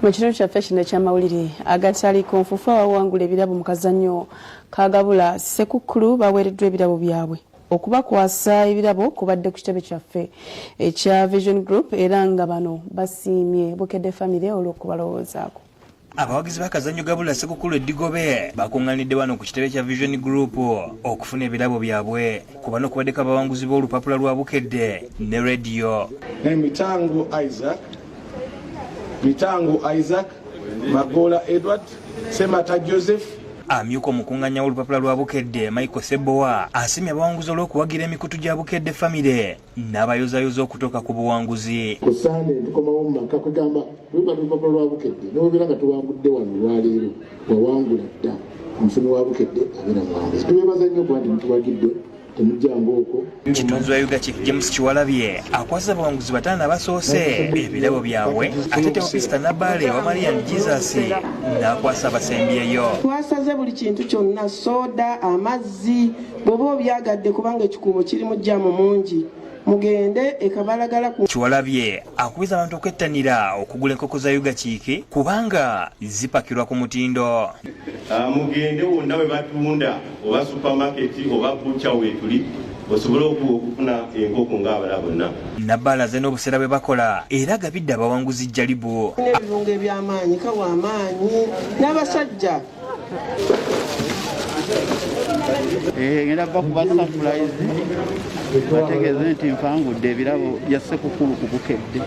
Mu kitundu kyaffe kino eky'amawulire agatali ku nfuufu abawangula ebirabo mu kazannyo kagabula Ssekukkulu baweereddwa ebirabo byabwe okubakwasa ebirabo kubadde ku kitebe kyaffe ekya Vision Group era nga bano basiimye Bukedde Family olw'okubalowoozaako. Abawagizi b'akazannyo gabula Ssekukkulu Eddigobe bakungaanidde wano ku kitebe kya Vision Group okufuna ebirabo byabwe ku bano okubaddeko abawanguzi b'olupapula lwa Bukedde ne rediyo. Mitango Isaac, Magola Edward, Semata Joseph. Amyuka omukungaanya w'olupapula lwa Bukedde Michael Sebowa asimye abawanguzi olw'okuwagira emikutu gya Bukedde Family n'abayozayoza okutoka ku buwanguzi. Ku Sande tukomawo mu maka kugamba lwebali olupapula lwa Bukedde n'obeera nga tuwangudde wano lwaleero wawangula dda omufuni wa Bukedde abeera muwanguzi. Tubeebaza nnyo kuba nti mutuwagidde. Kitunzi wa Yuga Chief James Kiwalabye akwasa abawanguzi bataano abasoose ebirabo byabwe ate Teopista Nabale wa Marian Jesus n'akwasa abasembyeyo. Twasaze buli kintu kyonna soda amazzi bw'oba obyagadde kubanga ekikuubo kirimu jjaamu mungi mugende ekabalagala ku. Kiwalabye akubiza abantu okwettanira okugula enkoko za Yuga Chief kubanga zipakirwa ku mutindo. Mugende wonna we batunda oba supermarket oba butcher wetuli osobola okufuna enkoko ng'abalala bonna. Nabala ze n'obuseera bwe bakola era gabidde abawanguzi jjalibu. Ebirungo eby'amaanyi kawa amaanyi n'abasajja. Ngenda bakuba surprise bategeeze nti nfangudde ebirabo bya Ssekukkulu ku Bukedde.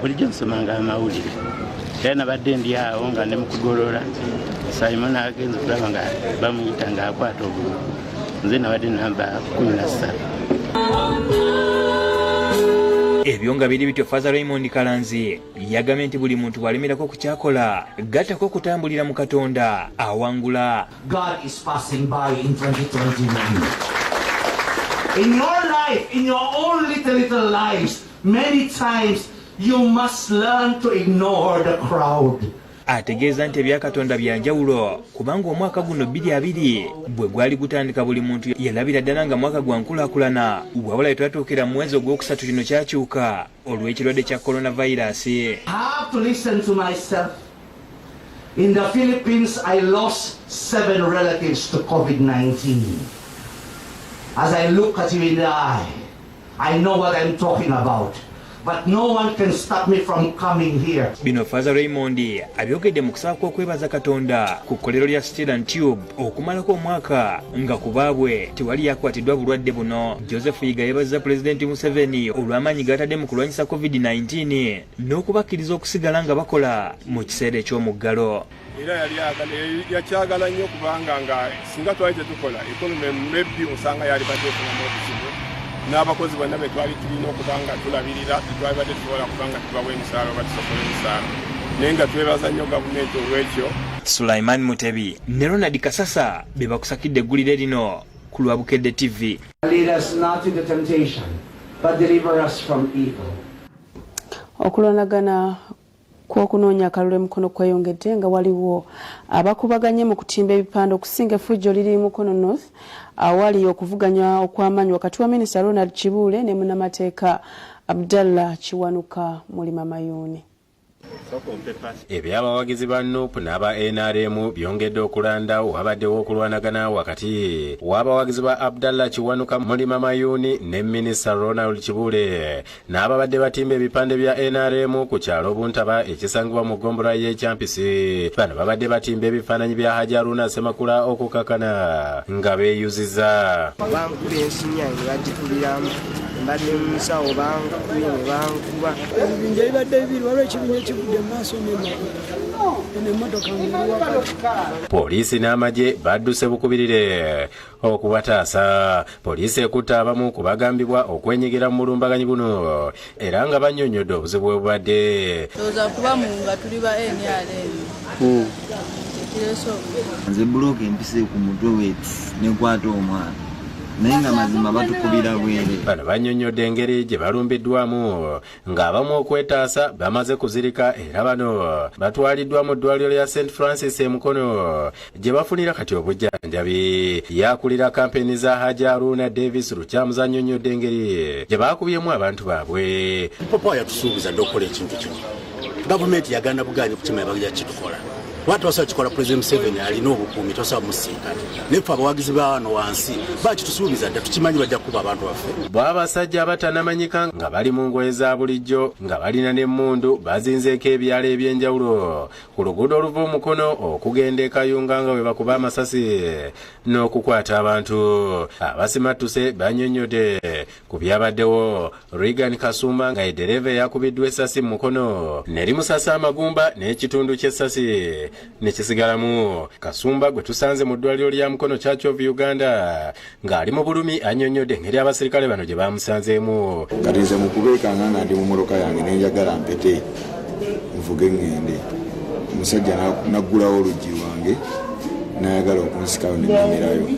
Bulijjo nsomanga amawulire era nabadde ndi awo nga ne mukugolola Simon agenze kulaba nga bamuyita ng'akwata obululu nze nabadde namba 17. Ebyo nga biri bityo Father Raymond Kalanzi yagambye nti buli muntu bw'alemerako ku kyakola gattako okutambulira mu Katonda awangula. God is passing by in 2021. In your life, in your own little lives, many times you must learn to ignore the crowd. Ategeeza nti ebya Katonda bya njawulo kubanga omwaka guno 2020 bwe gwali gutandika buli muntu yalabira ddala nga mwaka gwa nkulaakulana wabula twatuukira mu mwezi ogwokusatu kino kyakyuka olw'ekirwadde kya coronavirus. I have to listen to myself. In the Philippines, I lost 7 relatives to COVID-19. As I look at you in the eye, I know what I'm talking about. But no one can stop me from coming here. Bino Father Raymond abyogedde mu kusaba kw'okwebaza Katonda ku kkolero lya Steel and Tube okumalako omwaka nga ku baabwe tewali yakwatiddwa bulwadde buno. Joseph Yiga yeebaza Pulezidenti Museveni olw'amaanyi g'atadde mu kulwanyisa COVID-19 n'okubakkiriza okusigala nga bakola mu kiseera eky'omuggalo. Era yakyagala nnyo kubanga nga singa twali tetukola ikonomi maybe osanga yali badde okunamu obuzibu. N'abakozi bonna be twali tulina okubanga tulabirira twali badde tusobola kubanga tubawa emisaala oba tusobola emisaala naye nga twebaza nnyo gavumenti olw'ekyo. Sulaiman Mutebi ne Ronald Kasasa be bakusakidde eggulire lino ku lwa Bukedde TV. Lead us not into temptation, but deliver us from evil. Okulonagana kw'okunoonya akalulu mukono kweyongedde nga waliwo abakubaganye mu kutimba ebipande okusinga effujjo liri Mukono North awali okuvuganya okw'amaanyi wakati wa Minisita Ronald Kibuule ne munnamateeka Abdallah Kiwanuka Mulima Mayuuni. Ebyabawagizi ba NUP n'aba NRM byongedde okulanda wabaddewo okulwanagana wakati w'abawagizi ba Abdallah Kiwanuka Mulima Mayuuni ne Minisita Ronald Kibuule n'ababadde batimba ebipande bya NRM ku kyalo Buntaba ekisangibwa mu ggombolola y'e Kyampisi. Bano babadde batimba ebifaananyi bya Hajji Haruna Ssemakula okukakana nga beeyuziza. Bankuba ensinyanyi bagituliramu mbadde mu musawo bankuba ne bankuba. Ebibinja bibadde bibiri waliwo ekibinja ekivudde mu maaso n'emmotoka ng'eriwaka. Poliisi n'amagye badduse bukubirire okubataasa. Poliisi ekutte abamu ku bagambibwa okwenyigira mu mulumbaganyi guno era nga bannyonnyodde obuzibu bwe bubadde. Toza kuba mu nga tuli ba NRM. Nze bulooka empise ku mutwe wetu n'enkwata omwana naye nga mazima batukubira bwere. Bano bannyonnyodde engeri gye balumbiddwamu ng'abamu okwetaasa bamaze kuzirika era bano batwaliddwa mu ddwaliro lya St. Francis e Mukono gye bafunira kati obujjanjabi. Yakulira kampeni za Hajji Haruna Davis Lukyamuza annyonnyodde engeri gye baakubyemu abantu baabwe. Papa yatusuubiza dde okukola ekintu kino Government yagana buganye kuchima bagya kitukola. Watu wasa chikola President Museveni alina obukumi tosa musika. Nefa abawagizi bano wansi bachi tusubiza dda tukimanyi bajja kuba abantu baffe. Bw'abasajja abatanamanyika nga bali mu ngoye za bulijjo nga balina n'emmundu bazinzeeko ebyalo eby'enjawulo ku luguudo oluva Mukono okugenda e Kayunga nga bwe bakuba amasasi n'okukwata abantu. Abasimattuse bannyonnyodde ku byabaddewo. Reagan Kasumba nga edereva yakubiddwa essasi mu Mukono ne limusasa amagumba n'ekitundu ky'essasi ne kisigalamu. Kasumba gwe tusanze mu ddwaliro lya Mukono Church of Uganda ng'ali mu bulumi annyonnyodde engeri abasirikale bano gye bamusanzeemu. Kati nze mu kubeekanga nga ndi mu mmotoka yange ne njagala mpete nvuge ngende. Omusajja naggulawo oluggi lwange n'ayagala okunsikayo ne nnamirayo.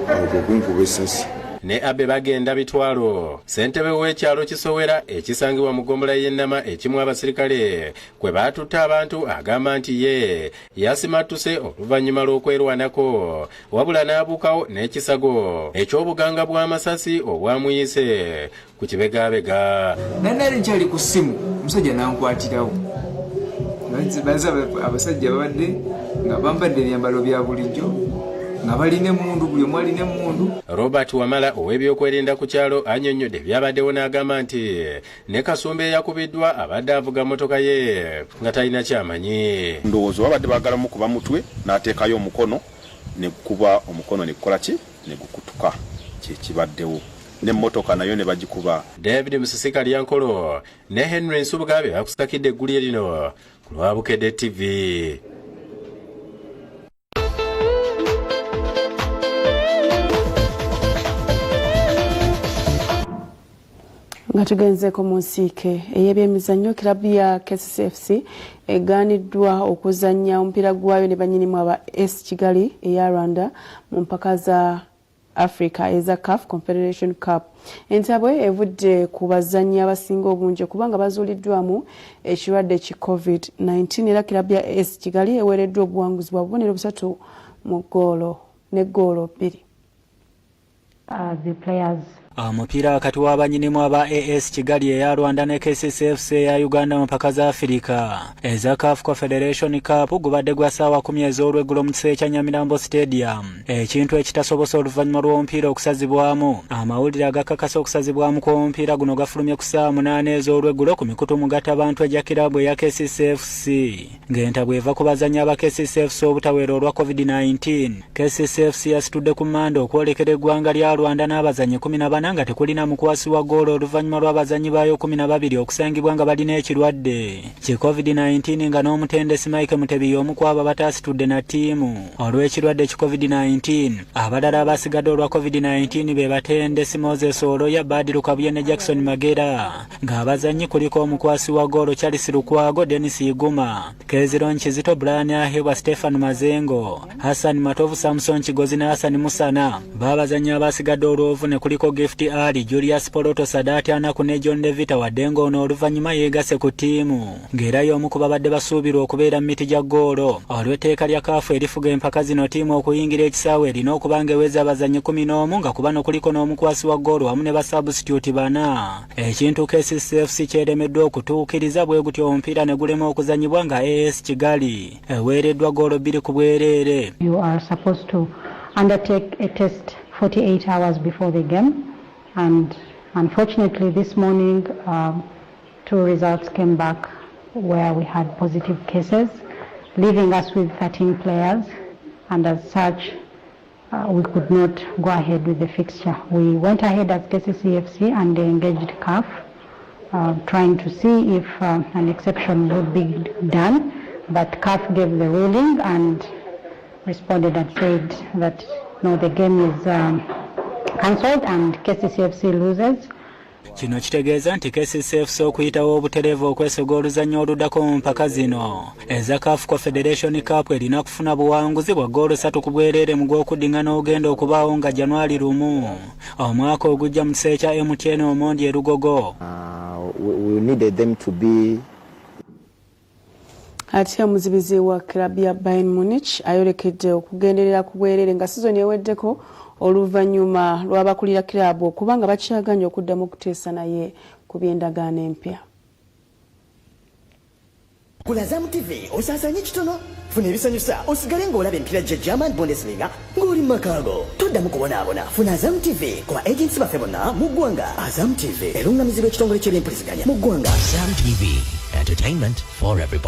Awo kunkuba essasi. Ne abe bagenda bitwalo. Ssentebe w'ekyalo Kisowera ekisangibwa mu ggombolola y'Ennama ekimu abasirikale kwe baatutta abantu agamba nti ye yasimattuse oluvannyuma lw'okwerwanako wabula n'abuukawo n'ekisago eky'obuganga bw'amasasi obwamuyise ku kibegabega. Nali nkyali ku ssimu omusajja n'ankwatirawo. Baza abasajja babadde nga bambadde ebyambalo bya bulijjo nga balina emmundu buli omu alina emmundu. Robert Wamala ow'ebyokwerinda ku kyalo annyonnyodde byabaddewo n'agamba nti ne Kasumba eyakubiddwa abadde avuga mmotoka ye nga talina kyamanyi. Ndowooza babadde baagala mukuba mutwe n'ateekayo omukono ne kuba omukono ne kukola ki ne gukutuka kyekibaddewo n'emmotoka nayo ne bagikuba. David Musisika Lyankolo ne Henry Nsubugabe bakusakidde eggulire lino ku Lwabukedde TV. Nga tugenzeeko mu nsiike ey'ebyemizannyo kirabu ya KCCFC egaaniddwa okuzannya omupiira gwayo ne bannyinimu aba AS Kigali eya Rwanda mu mpaka za Africa eza CAF Confederation Cup. Entabwe evudde ku bazannyi abasinga obungi kubanga bazuuliddwamu ekirwadde ki COVID-19 era kirabu ya AS Kigali eweereddwa obuwanguzi bwa bubonero 3 mu ggoolo ne ggoolo 2. The players Omupiira wakati w'abanyinimu aba AS Kigali eya Rwanda ne KCCFC eya Uganda mu mpaka za Africa eza CAF Confederation Cup gubadde gwa ssaawa 10 ez'olweggulo mu kiseera kya Nyamirambo Stadium. Ekintu ekitasobosa oluvannyuma lw'omupiira okusazibwamu. Amawulire agakakasa okusazibwamu kw'omupiira guno gafulumye ku ssaawa 8 ez'olweggulo ku mikutu mugattabantu egya kirabu eya KCCFC ng'entabwe eva ku bazannyi aba KCCFC obutaweera olwa COVID-19. KCCFC yasitudde ku mmanda okwolekera eggwanga lya Rwanda n'abazannyi 14 nga tekulina mukwasi wa ggoolo oluvannyuma lw'abazannyi baayo 12 okusangibwa nga balina ekirwadde ki COVID-19 nga n'omutendesi Mike Mutebi omu ku abo bataasitudde na ttiimu olw'ekirwadde ki COVID-19. Abalala abasigadde olwa COVID-19 be batendesi Moses Oloya, Badiru Kabuye ne Jackson Magera ng'abazannyi kuliko omukwasi wa ggoolo Charles Lukwago, Dennis Iguma, Keziron Kizito, Brian Ahebwa, Stefan Mazengo, Hassan Matovu, Samson Kigozi ne Hassan Musana. Babazannyi abasigadde olw'ovune kuliko Gift Ali, Julius Poloto, Sadati Anaku ne John Devita waddenga ono oluvannyuma yeegase ku ttiimu ng'era y'omu ku babadde basuubirwa okubeera mu miti gya ggoolo olw'etteeka lya kaafu erifuga empaka zino ttiimu okuyingira ekisaawe erina okuba ng'eweza abazannyi 11 nga ku bano kuliko n'omukwasi wa ggoolo wamu ne basabusitituti 4. Ekintu KCCFC kyeremeddwa okutuukiriza bwe gutyo omupiira ne gulema okuzannyibwa nga AS Kigali eweereddwa ggoolo 2 ku bwereere. You are supposed to undertake a test 48 hours before the game, and unfortunately this morning 2 results came back where we had positive cases, leaving us with 13 players, and as such we could not go ahead with the fixture. We went ahead as KCCFC and engaged CAF, trying to see if an exception would be done, but CAF gave the ruling and responded and said that no, the game is cancelled and KCCFC loses. Kino kitegeeza nti KCCFC okuyitawo obutereevu okwesoga oluzannya oluddako mu mpaka zino eza CAF Confederation Cup erina kufuna buwanguzi bwa ggoolo 3 ku bwereere mu gw'okuddiŋŋana ogenda okubaawo nga January 1 omwaka ogujja mu kiseera kya MTN Omondi e Lugogo. We needed them to be ate omuzibizi wa klabu ya Bayern Munich ayolekedde okugenderera ku bwereere nga sizoni eweddeko oluvannyuma lw'abakulira klabu okubanga bakyaganya okuddamu okuteesa naye ku by'endagaano empya. Ku Azam TV osaasanye kitono. Funa ebisanyusa osigale ng'olaba empira gya German Bundesliga ng'oli mu makaago. Toddamu kubonaabona. Funa Azam TV ku agents baffe bonna mu ggwanga. Azam TV erungamizibwa ekitongole ky'ebyempuliziganya mu ggwanga. Azam TV, entertainment for everybody.